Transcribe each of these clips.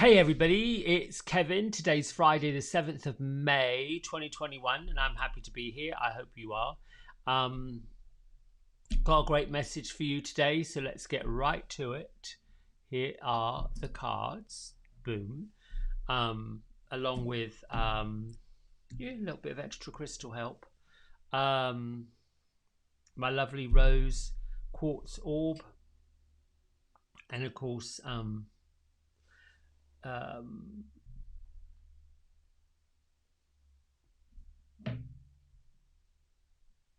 Hey everybody, it's Kevin. Today's Friday, the 7th of May, 2021, and I'm happy to be here. I hope you are. Um, got a great message for you today, so let's get right to it. Here are the cards. Boom. Along with a little bit of extra crystal help. My lovely rose quartz orb, and of course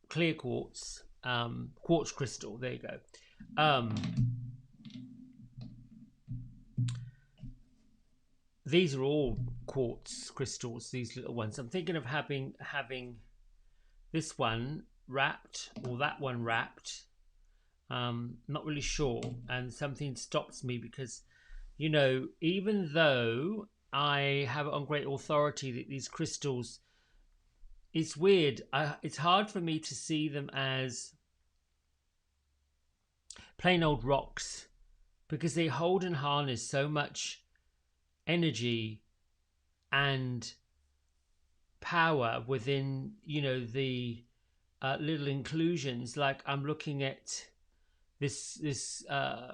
clear quartz, quartz crystal. There you go. These are all quartz crystals, these little ones. I'm thinking of having this one wrapped or that one wrapped. Not really sure, and something stops me because, you know, even though I have it on great authority that these crystals, it's weird. It's hard for me to see them as plain old rocks because they hold and harness so much energy and power within, you know, the little inclusions. Like I'm looking at this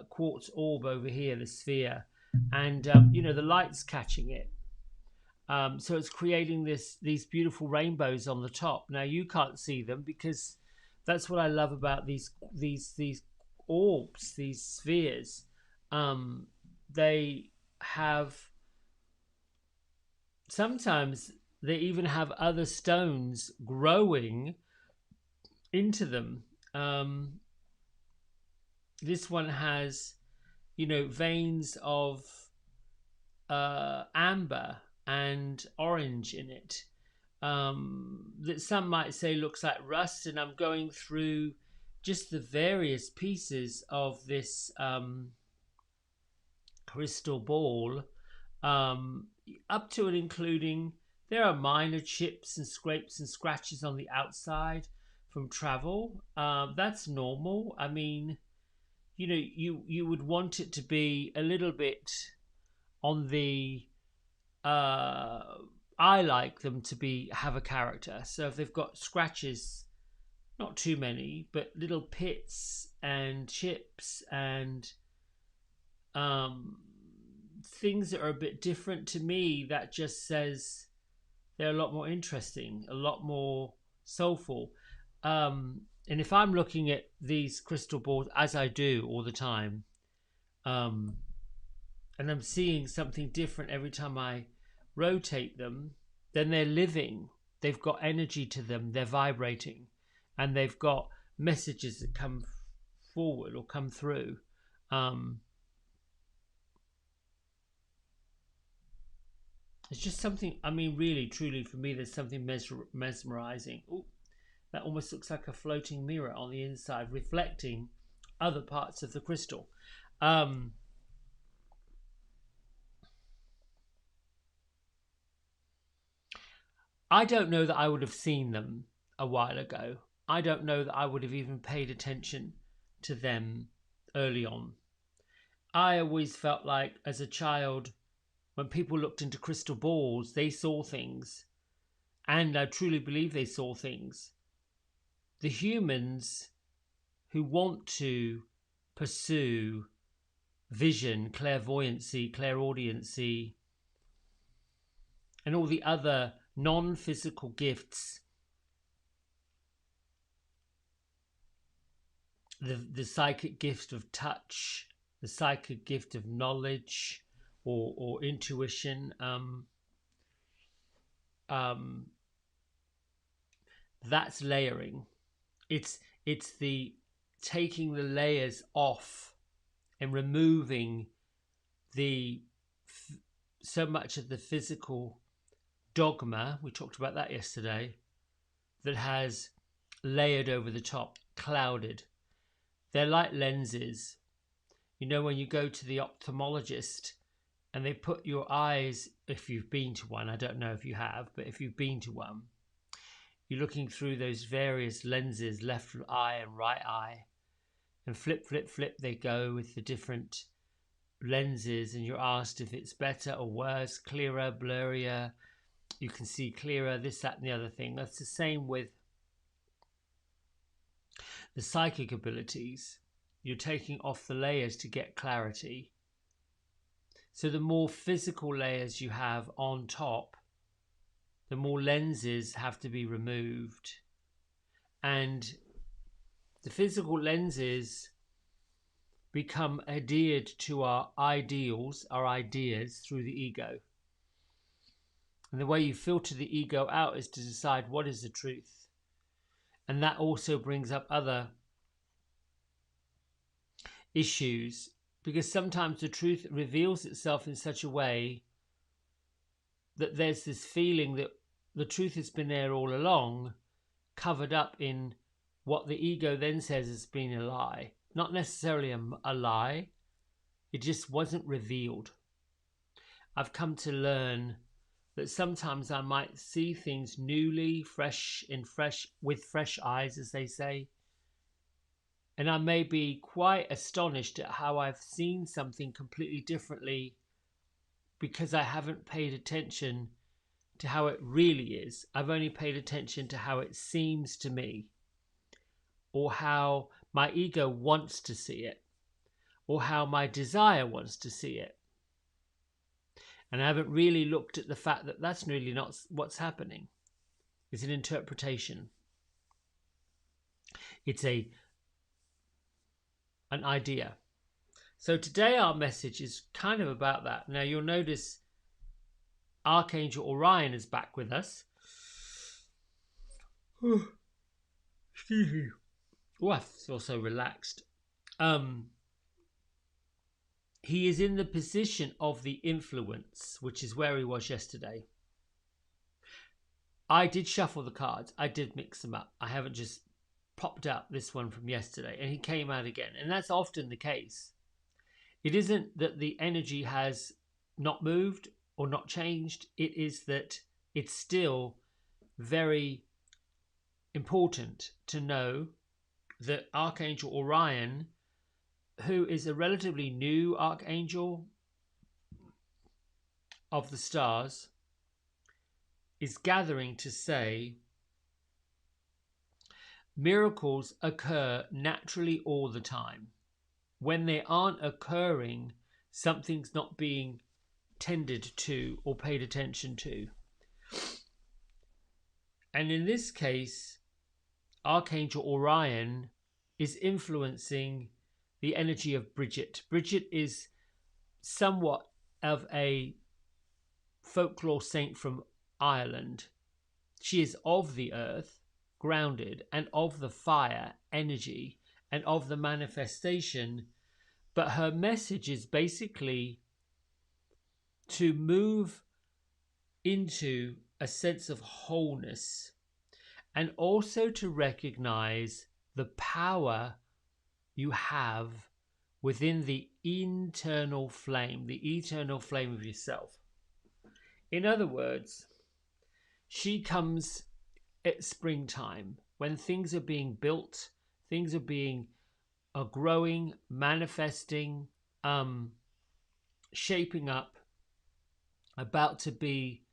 quartz orb over here, the sphere, and you know, the light's catching it. So it's creating these beautiful rainbows on the top. Now you can't see them because that's what I love about these orbs, these spheres. They have, sometimes they even have other stones growing into them. This one has, you know, veins of amber and orange in it, that some might say looks like rust, and I'm going through just the various pieces of this crystal ball, up to and including there are minor chips and scrapes and scratches on the outside from travel. That's normal. I mean, you know, you would want it to be a little bit on the I like them to be have a character. So if they've got scratches, not too many, but little pits and chips and things that are a bit different to me, that just says they're a lot more interesting, a lot more soulful. And if I'm looking at these crystal balls, as I do all the time, and I'm seeing something different every time I rotate them, then they're living. They've got energy to them. They're vibrating, and they've got messages that come forward or come through. It's just something. I mean, really, truly, for me, there's something mesmerizing. Ooh, that almost looks like a floating mirror on the inside, reflecting other parts of the crystal. I don't know that I would have seen them a while ago. I don't know that I would have even paid attention to them early on. I always felt like as a child, when people looked into crystal balls, they saw things. And I truly believe they saw things. The humans who want to pursue vision, clairvoyancy, clairaudiency, and all the other non-physical gifts, the psychic gift of touch, the psychic gift of knowledge or intuition, that's layering. It's the taking the layers off and removing the so much of the physical dogma, we talked about that yesterday, that has layered over the top, clouded. They're like lenses. You know, when you go to the ophthalmologist and they put your eyes, if you've been to one, I don't know if you have, but if you've been to one, you're looking through those various lenses, left eye and right eye, and flip, flip, flip they go with the different lenses and you're asked if it's better or worse, clearer, blurrier, you can see clearer, this, that, and the other thing. That's the same with the psychic abilities. You're taking off the layers to get clarity. So the more physical layers you have on top, the more lenses have to be removed. And the physical lenses become adhered to our ideals, our ideas, through the ego. And the way you filter the ego out is to decide what is the truth. And that also brings up other issues, because sometimes the truth reveals itself in such a way that there's this feeling that the truth has been there all along, covered up in what the ego then says has been a lie. Not necessarily a lie, it just wasn't revealed. I've come to learn that sometimes I might see things newly, with fresh eyes, as they say. And I may be quite astonished at how I've seen something completely differently because I haven't paid attention to how it really is. I've only paid attention to how it seems to me, or how my ego wants to see it, or how my desire wants to see it. And I haven't really looked at the fact that that's really not what's happening. It's an interpretation. It's an idea. So today our message is kind of about that. Now you'll notice Archangel Orion is back with us. Excuse me. Oh, I feel so relaxed. He is in the position of the influence, which is where he was yesterday. I did shuffle the cards. I did mix them up. I haven't just popped out this one from yesterday, and he came out again. And that's often the case. It isn't that the energy has not moved or not changed. It is that it's still very important to know that Archangel Orion, who is a relatively new archangel of the stars, is gathering to say miracles occur naturally all the time. When they aren't occurring, something's not being tended to or paid attention to. And in this case, Archangel Orion is influencing the energy of Bridget. Bridget is somewhat of a folklore saint from Ireland. She is of the earth, grounded, and of the fire energy, and of the manifestation. But her message is basically to move into a sense of wholeness, and also to recognize the power you have within the eternal flame of yourself. In other words, she comes at springtime when things are being built, things are growing, manifesting, shaping up, about to be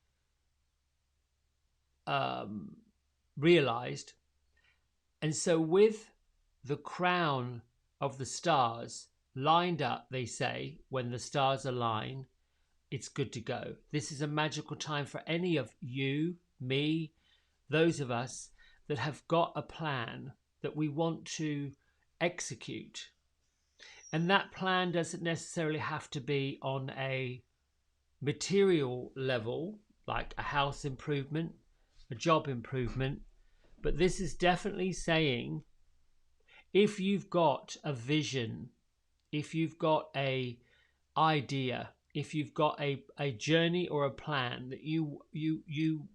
realized. And so with the crown of the stars lined up, they say, when the stars align, it's good to go. This is a magical time for any of you, me, those of us that have got a plan that we want to execute. And that plan doesn't necessarily have to be on a material level, like a house improvement, a job improvement, but this is definitely saying, if you've got a vision, if you've got a idea, if you've got a journey or a plan that you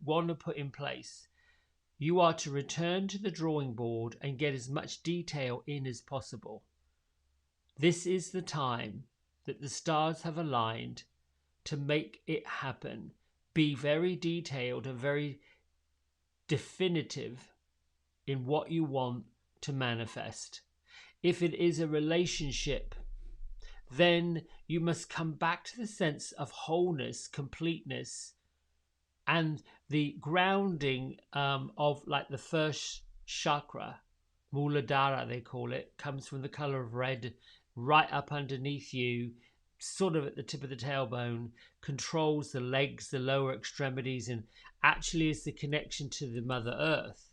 want to put in place, you are to return to the drawing board and get as much detail in as possible. This is the time that the stars have aligned to make it happen. Be very detailed and very definitive in what you want to manifest. If it is a relationship then you must come back to the sense of wholeness, completeness, and the grounding of like the first chakra, Muladhara they call it, comes from the color of red, right up underneath you, sort of at the tip of the tailbone, controls the legs, the lower extremities, and actually is the connection to the Mother Earth.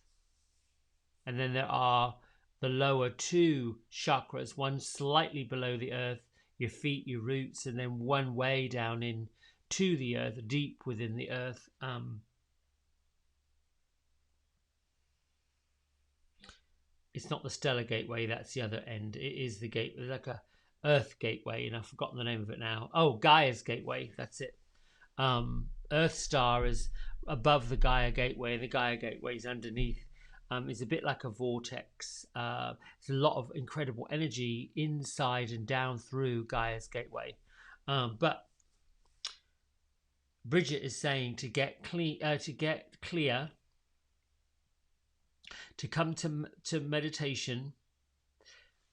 And then there are the lower two chakras, one slightly below the earth, your feet, your roots, and then one way down in to the earth, deep within the earth. It's not the stellar gateway, that's the other end. It is the gateway, like a earth gateway, and I've forgotten the name of it now. Oh, Gaia's gateway, that's it. Earth star is above the Gaia gateway, and the Gaia gateway is underneath. It's a bit like a vortex. There's a lot of incredible energy inside and down through Gaia's gateway. But Bridget is saying to get clear, to come to meditation,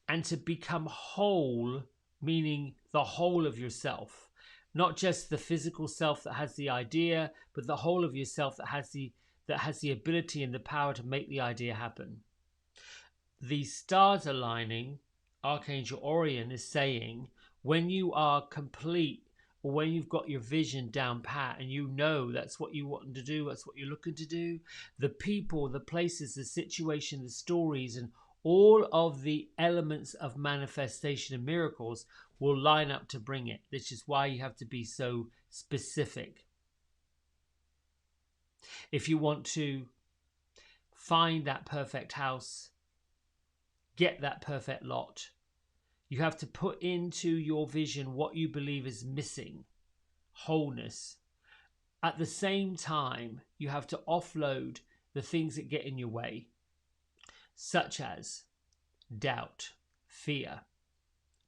and to become whole, meaning the whole of yourself, not just the physical self that has the idea, but the whole of yourself that has the ability and the power to make the idea happen. The stars aligning, Archangel Orion is saying, when you are complete, or when you've got your vision down pat and you know that's what you want to do, that's what you're looking to do, the people, the places, the situation, the stories, and all of the elements of manifestation and miracles will line up to bring it. This is why you have to be so specific. If you want to find that perfect house, get that perfect lot, you have to put into your vision what you believe is missing, wholeness. At the same time, you have to offload the things that get in your way, such as doubt, fear,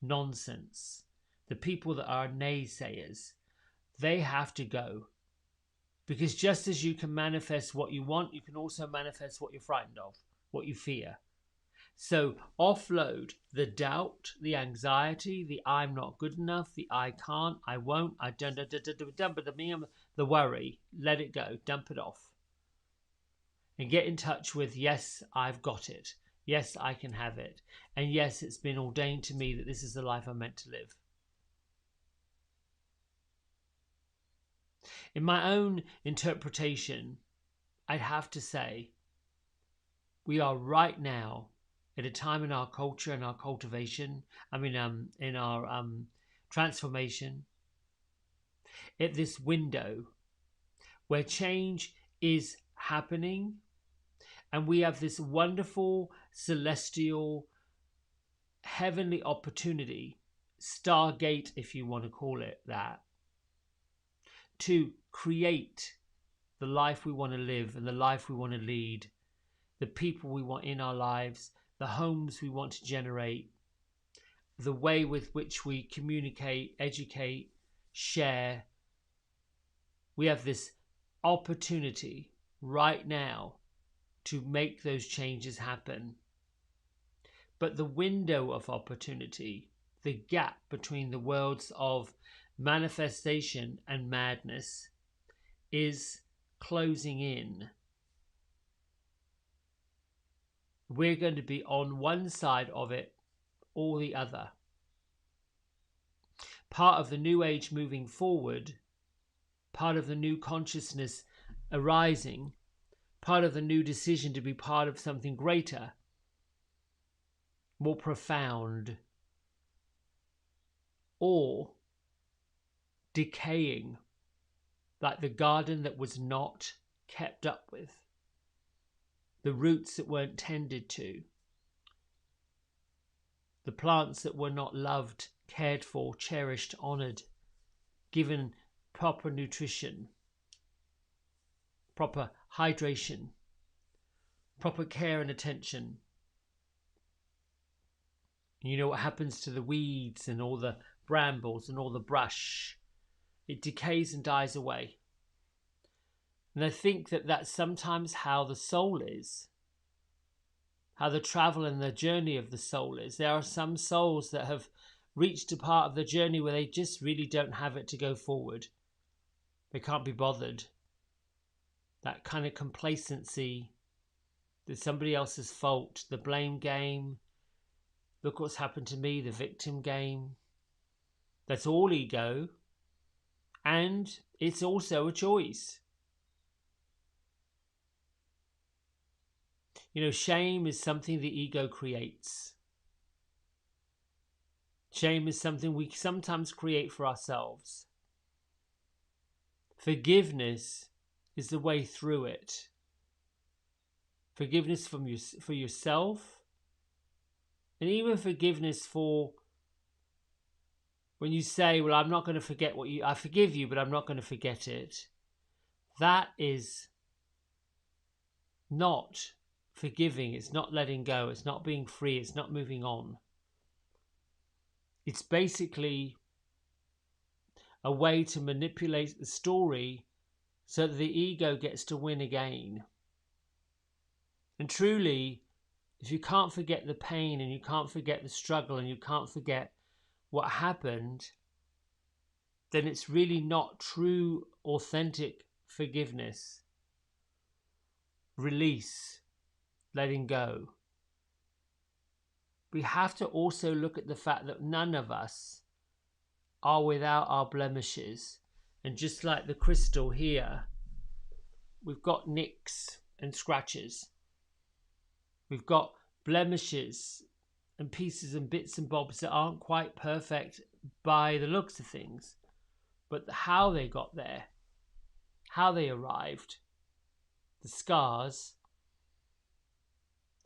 nonsense. The people that are naysayers, they have to go. Because just as you can manifest what you want, you can also manifest what you're frightened of, what you fear. So offload the doubt, the anxiety, the I'm not good enough, the I can't, I won't, I don't, the worry. Let it go, dump it off. And get in touch with, yes, I've got it. Yes, I can have it. And yes, it's been ordained to me that this is the life I'm meant to live. In my own interpretation, I'd have to say, we are right now at a time in our culture and our cultivation, in our transformation, at this window where change is happening, and we have this wonderful celestial heavenly opportunity, stargate if you want to call it that, to create the life we want to live and the life we want to lead, the people we want in our lives, the homes we want to generate, the way with which we communicate, educate, share. We have this opportunity right now to make those changes happen. But the window of opportunity, the gap between the worlds of manifestation and madness, is closing in. We're going to be on one side of it or the other. Part of the new age moving forward, part of the new consciousness arising, part of the new decision to be part of something greater, more profound, or decaying, like the garden that was not kept up with, the roots that weren't tended to, the plants that were not loved, cared for, cherished, honored, given proper nutrition, proper hydration, proper care and attention. You know what happens to the weeds and all the brambles and all the brush? It decays and dies away. And I think that that's sometimes how the soul is, how the travel and the journey of the soul is. There are some souls that have reached a part of the journey where they just really don't have it to go forward. They can't be bothered. That kind of complacency, that somebody else's fault, the blame game, look what's happened to me, the victim game. That's all ego. And it's also a choice. You know, shame is something the ego creates. Shame is something we sometimes create for ourselves. Forgiveness is the way through it. Forgiveness for yourself, and even forgiveness for when you say, well, I'm not going to forget I forgive you, but I'm not going to forget it. That is not forgiving. It's not letting go. It's not being free. It's not moving on. It's basically a way to manipulate the story so that the ego gets to win again. And truly, if you can't forget the pain and you can't forget the struggle and you can't forget what happened, then it's really not true, authentic forgiveness, release, letting go. We have to also look at the fact that none of us are without our blemishes. And just like the crystal here, we've got nicks and scratches. We've got blemishes and pieces and bits and bobs that aren't quite perfect by the looks of things. But how they got there, how they arrived, the scars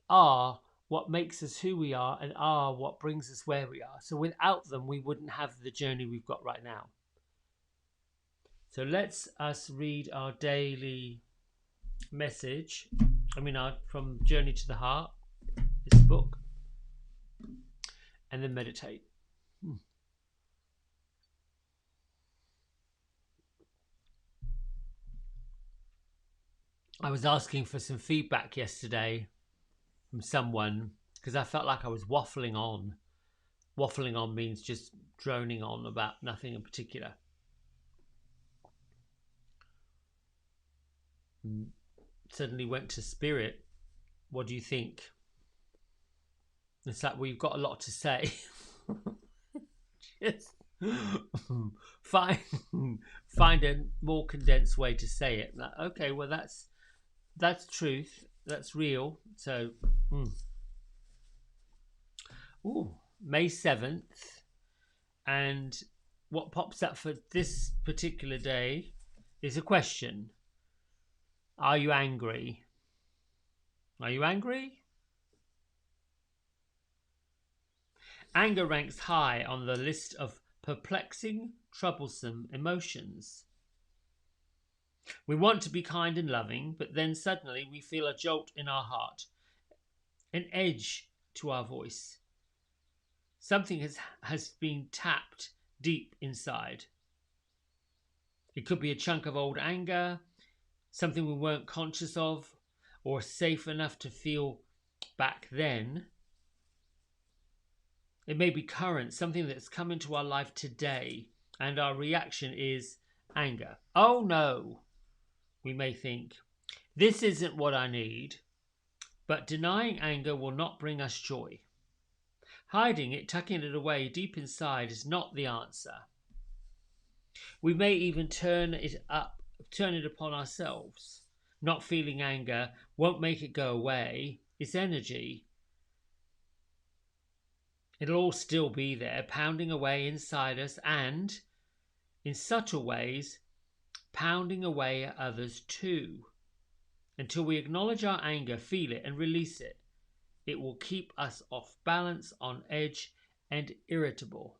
are what makes us who we are and are what brings us where we are. So without them, we wouldn't have the journey we've got right now. So let's us read our daily message. From Journey to the Heart, this book, and then meditate. I was asking for some feedback yesterday from someone because I felt like I was waffling on. Waffling on means just droning on about nothing in particular. Suddenly went to spirit. What do you think? It's like, well, you've got a lot to say. Just find a more condensed way to say it. Like, okay, well, that's truth. That's real. So, May 7th. And what pops up for this particular day is a question. Are you angry? Are you angry? Anger ranks high on the list of perplexing, troublesome emotions. We want to be kind and loving, but then suddenly we feel a jolt in our heart, an edge to our voice. Something has been tapped deep inside. It could be a chunk of old anger, something we weren't conscious of or safe enough to feel back then. It may be current, something that's come into our life today, and our reaction is anger. Oh no, we may think, this isn't what I need. But denying anger will not bring us joy. Hiding it, tucking it away deep inside is not the answer. We may even turn it upon ourselves. Not feeling anger won't make it go away. It's energy. It'll all still be there, pounding away inside us and, in subtle ways, pounding away at others too. Until we acknowledge our anger, feel it and release it, it will keep us off balance, on edge and irritable.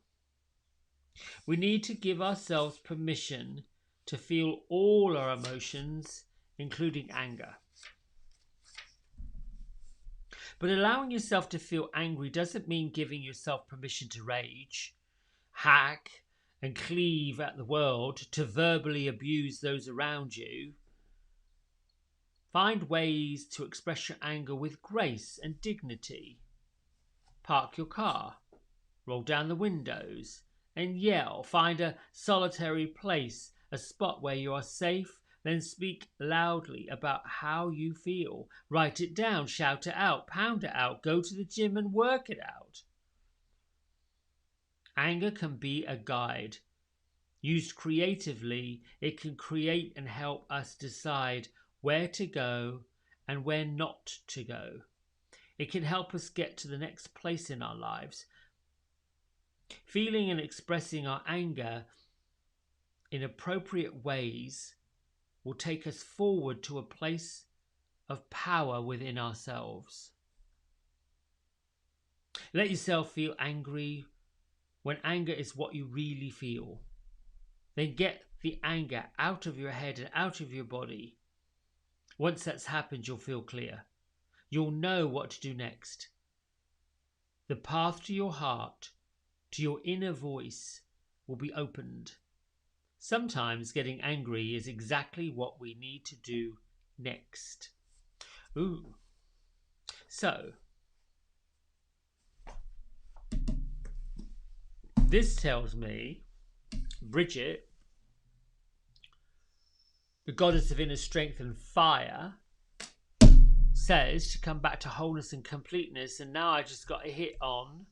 We need to give ourselves permission to feel all our emotions, including anger. But allowing yourself to feel angry doesn't mean giving yourself permission to rage, hack and cleave at the world, to verbally abuse those around you. Find ways to express your anger with grace and dignity. Park your car. roll down the windows, and yell. Find a solitary place, a spot where you are safe. Then speak loudly about how you feel. Write it down, shout it out, pound it out, go to the gym and work it out. Anger can be a guide. Used creatively, it can create and help us decide where to go and where not to go. It can help us get to the next place in our lives. Feeling and expressing our anger in appropriate ways will take us forward to a place of power within ourselves. Let yourself feel angry when anger is what you really feel. Then get the anger out of your head and out of your body. Once that's happened, you'll feel clear. You'll know what to do next. The path to your heart, to your inner voice, will be opened. Sometimes getting angry is exactly what we need to do next. Ooh. So, this tells me, Bridget, the goddess of inner strength and fire, says to come back to wholeness and completeness. And now I just got a hit on,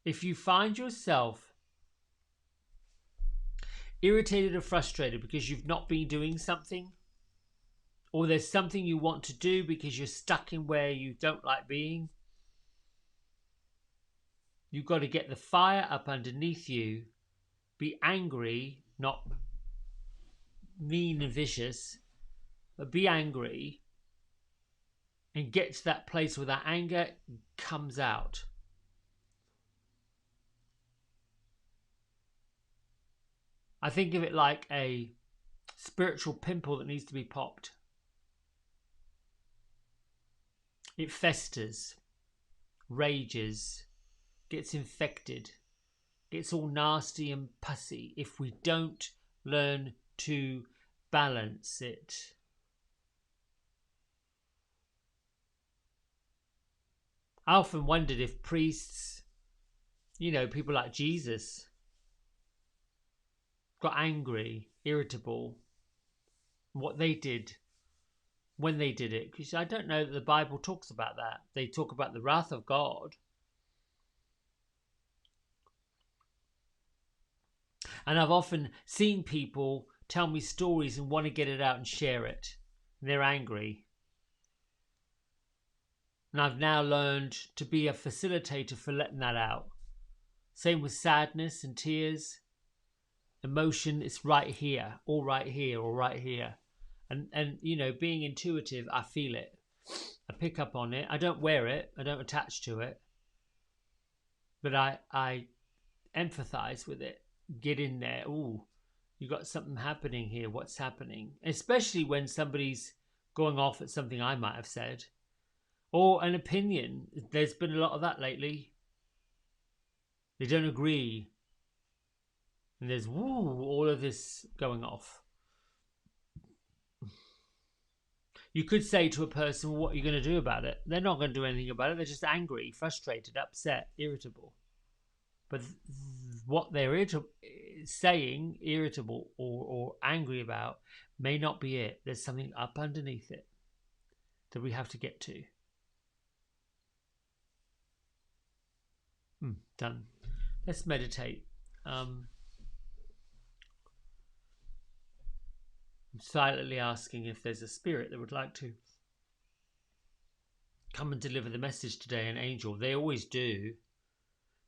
if you find yourself irritated or frustrated because you've not been doing something, or there's something you want to do because you're stuck in where you don't like being, you've got to get the fire up underneath you. Be angry, not mean and vicious, but be angry and get to that place where that anger comes out. I think of it like a spiritual pimple that needs to be popped. It festers, rages, gets infected, gets all nasty and pussy if we don't learn to balance it. I often wondered if priests, people like Jesus, got angry, irritable, what they did when they did it. Because I don't know that the Bible talks about that. They talk about the wrath of God. And I've often seen people tell me stories and want to get it out and share it. And they're angry. And I've now learned to be a facilitator for letting that out. Same with sadness and tears. Emotion is right here, all right here, all right here. And being intuitive, I feel it. I pick up on it. I don't wear it. I don't attach to it. But I empathize with it. Get in there. Ooh, you got something happening here. What's happening? Especially when somebody's going off at something I might have said. Or an opinion. There's been a lot of that lately. They don't agree. And there's all of this going off. You could say to a person, well, what are you going to do about it? They're not going to do anything about it. They're just angry, frustrated, upset, irritable. But what they're saying, irritable or angry about, may not be it. There's something up underneath it that we have to get to. Done. Let's meditate. I'm silently asking if there's a spirit that would like to come and deliver the message today, an angel. They always do.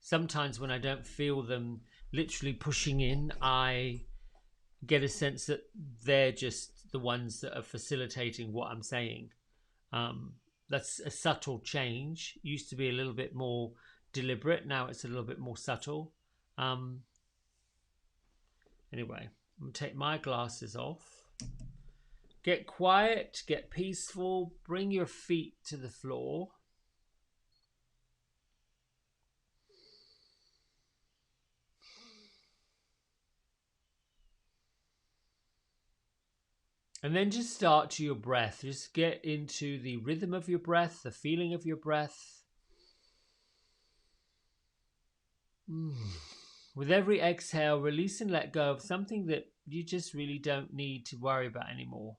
Sometimes when I don't feel them literally pushing in, I get a sense that they're just the ones that are facilitating what I'm saying. That's a subtle change. Used to be a little bit more deliberate. Now it's a little bit more subtle. Anyway, I'm going to take my glasses off. Get quiet, get peaceful, bring your feet to the floor. And then just start to your breath. Just get into the rhythm of your breath, the feeling of your breath. With every exhale, release and let go of something that you just really don't need to worry about anymore.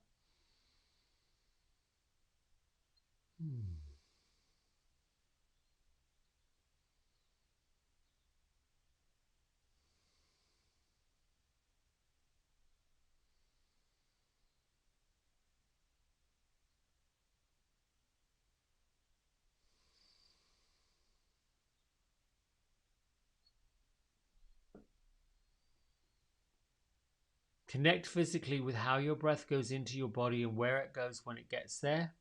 Connect physically with how your breath goes into your body and where it goes when it gets there.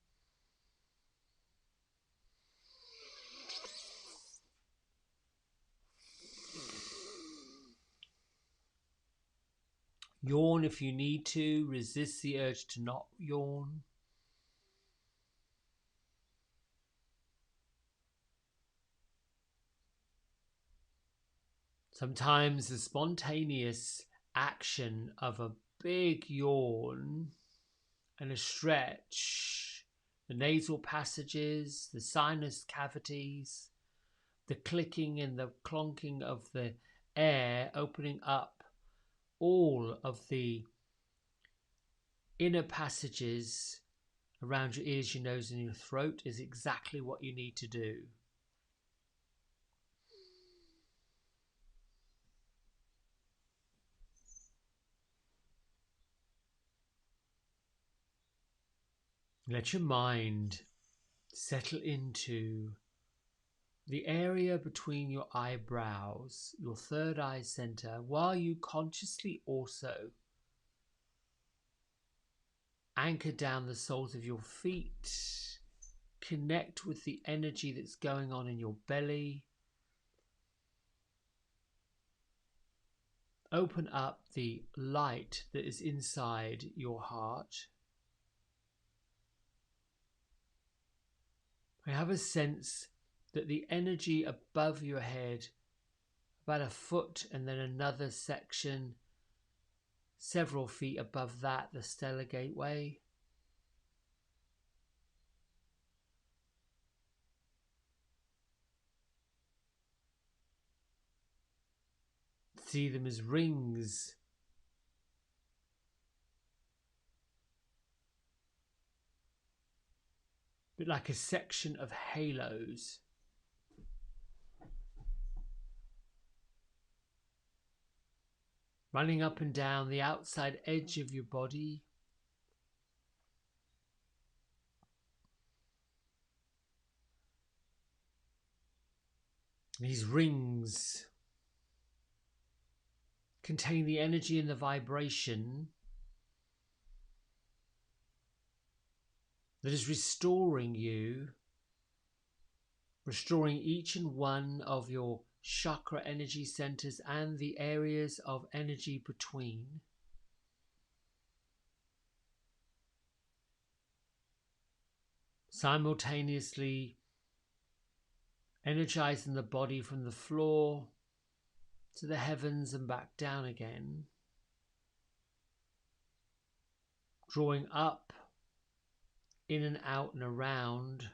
Yawn if you need to. Resist the urge to not yawn. Sometimes the spontaneous action of a big yawn and a stretch, the nasal passages, the sinus cavities, the clicking and the clonking of the air opening up all of the inner passages around your ears, your nose and your throat is exactly what you need to do. Let your mind settle into the area between your eyebrows, your third eye center, while you consciously also anchor down the soles of your feet, connect with the energy that's going on in your belly, open up the light that is inside your heart. I have a sense that the energy above your head, about a foot and then another section, several feet above that, the stellar gateway. See them as rings, but like a section of halos. Running up and down the outside edge of your body. These rings contain the energy and the vibration that is restoring you, restoring each and one of your chakra energy centers and the areas of energy between. Simultaneously energizing the body from the floor to the heavens and back down again. Drawing up, in and out and around.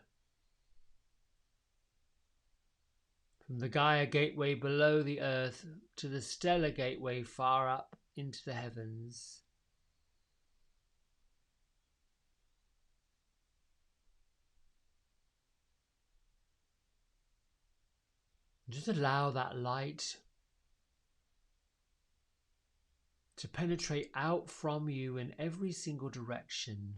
From the Gaia gateway below the earth to the stellar gateway far up into the heavens. Just allow that light to penetrate out from you in every single direction.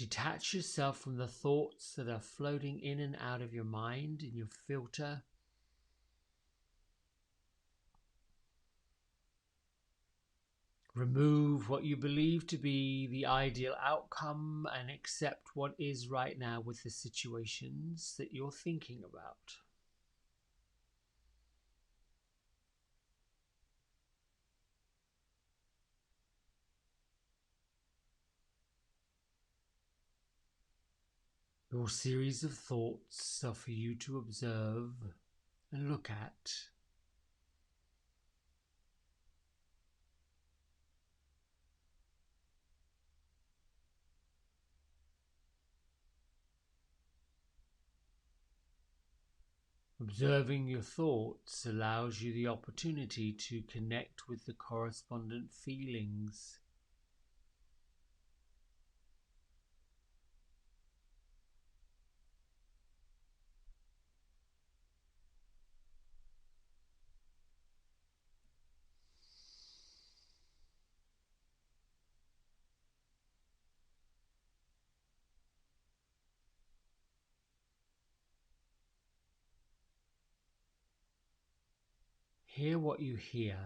Detach yourself from the thoughts that are floating in and out of your mind in your filter. Remove what you believe to be the ideal outcome and accept what is right now with the situations that you're thinking about. Your series of thoughts are for you to observe and look at. Observing your thoughts allows you the opportunity to connect with the correspondent feelings. Hear what you hear.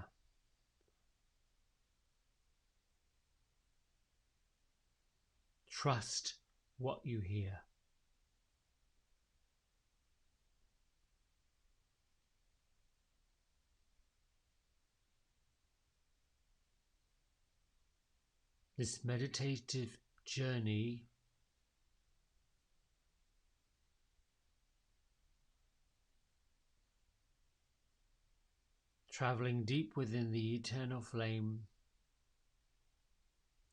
Trust what you hear. This meditative journey traveling deep within the eternal flame,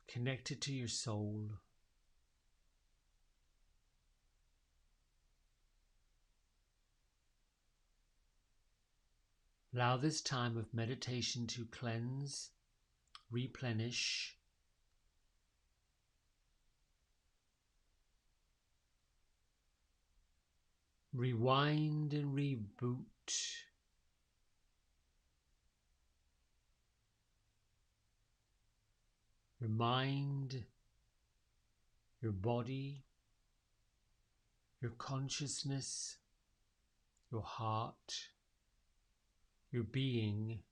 connected to your soul. Allow this time of meditation to cleanse, replenish, rewind and reboot. Remind your body, your consciousness, your heart, your being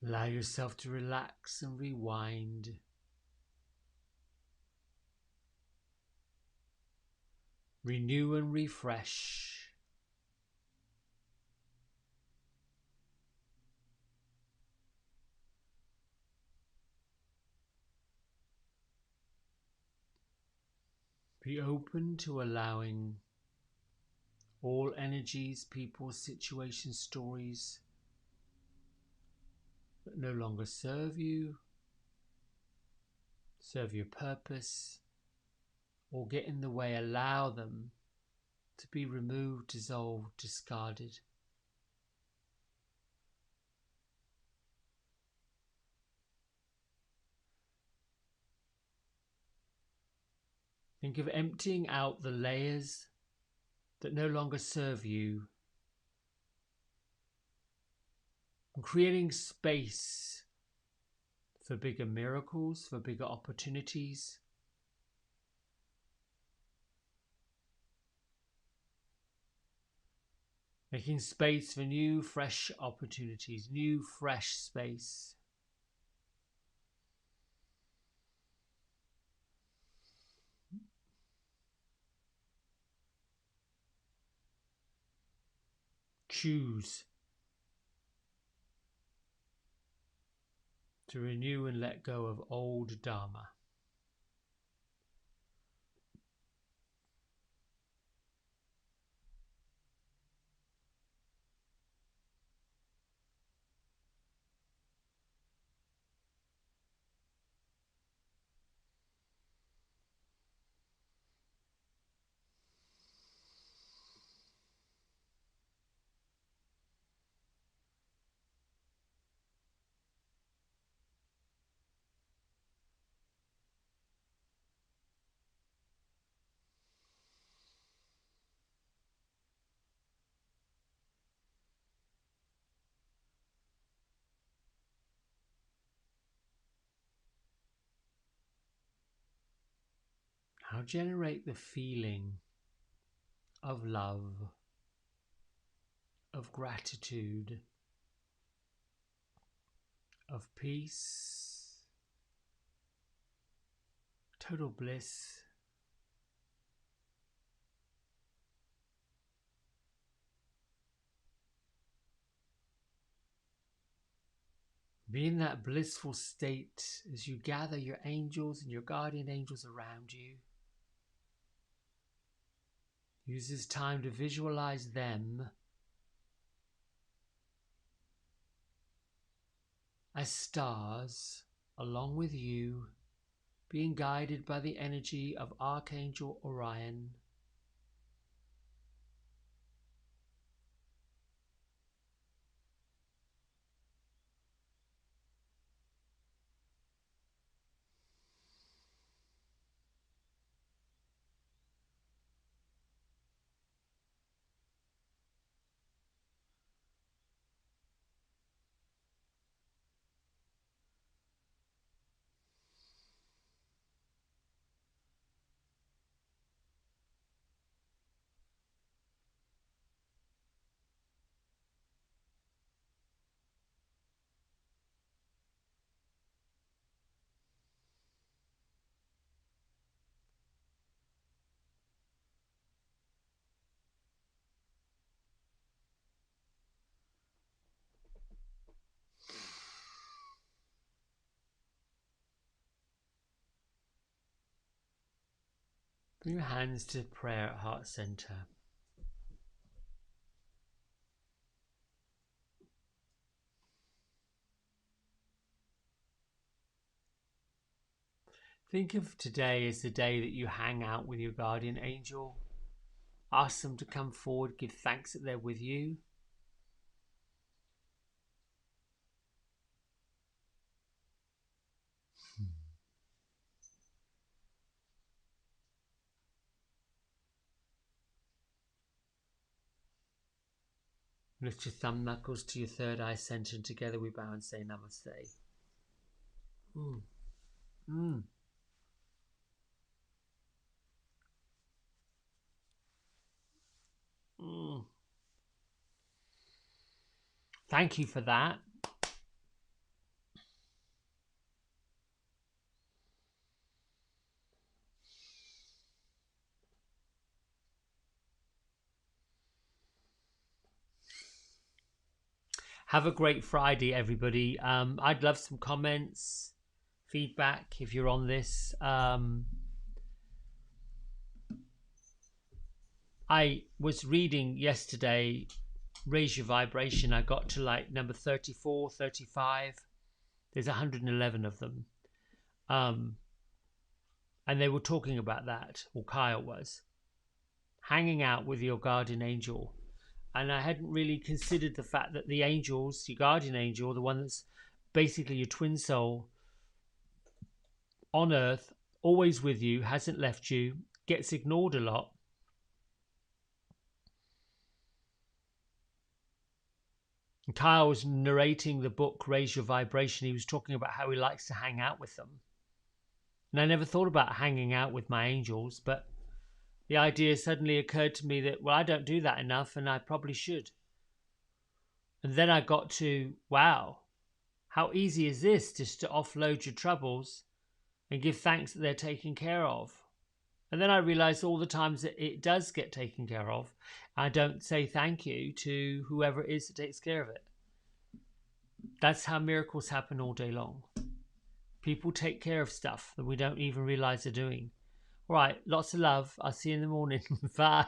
allow yourself to relax and rewind. Renew and refresh. Be open to allowing all energies, people, situations, stories that no longer serve you, serve your purpose, or get in the way. Allow them to be removed, dissolved, discarded. Think of emptying out the layers that no longer serve you and creating space for bigger miracles, for bigger opportunities. Making space for new, fresh opportunities, new, fresh space. Choose to renew and let go of old Dharma. Now generate the feeling of love, of gratitude, of peace, total bliss. Be in that blissful state as you gather your angels and your guardian angels around you. Use this time to visualize them as stars along with you, being guided by the energy of Archangel Orion. Bring your hands to prayer at heart center. Think of today as the day that you hang out with your guardian angel. Ask them to come forward, give thanks that they're with you. Lift your thumb knuckles to your third eye center, and together we bow and say namaste. Mm. Mm. Mm. Thank you for that. Have a great Friday, everybody. I'd love some comments, feedback if you're on this. I was reading yesterday, Raise Your Vibration. I got to like number 34, 35. There's 111 of them. And they were talking about that, or Kyle was, hanging out with your guardian angel. And I hadn't really considered the fact that the angels, your guardian angel, the one that's basically your twin soul on earth, always with you, hasn't left you, gets ignored a lot. And Kyle was narrating the book Raise Your Vibration. He was talking about how he likes to hang out with them. And I never thought about hanging out with my angels, but the idea suddenly occurred to me that, well, I don't do that enough and I probably should. And then I got to, wow, how easy is this, just to offload your troubles and give thanks that they're taken care of. And then I realized all the times that it does get taken care of, I don't say thank you to whoever it is that takes care of it. That's how miracles happen all day long. People take care of stuff that we don't even realize they're doing. All right, lots of love. I'll see you in the morning. Bye.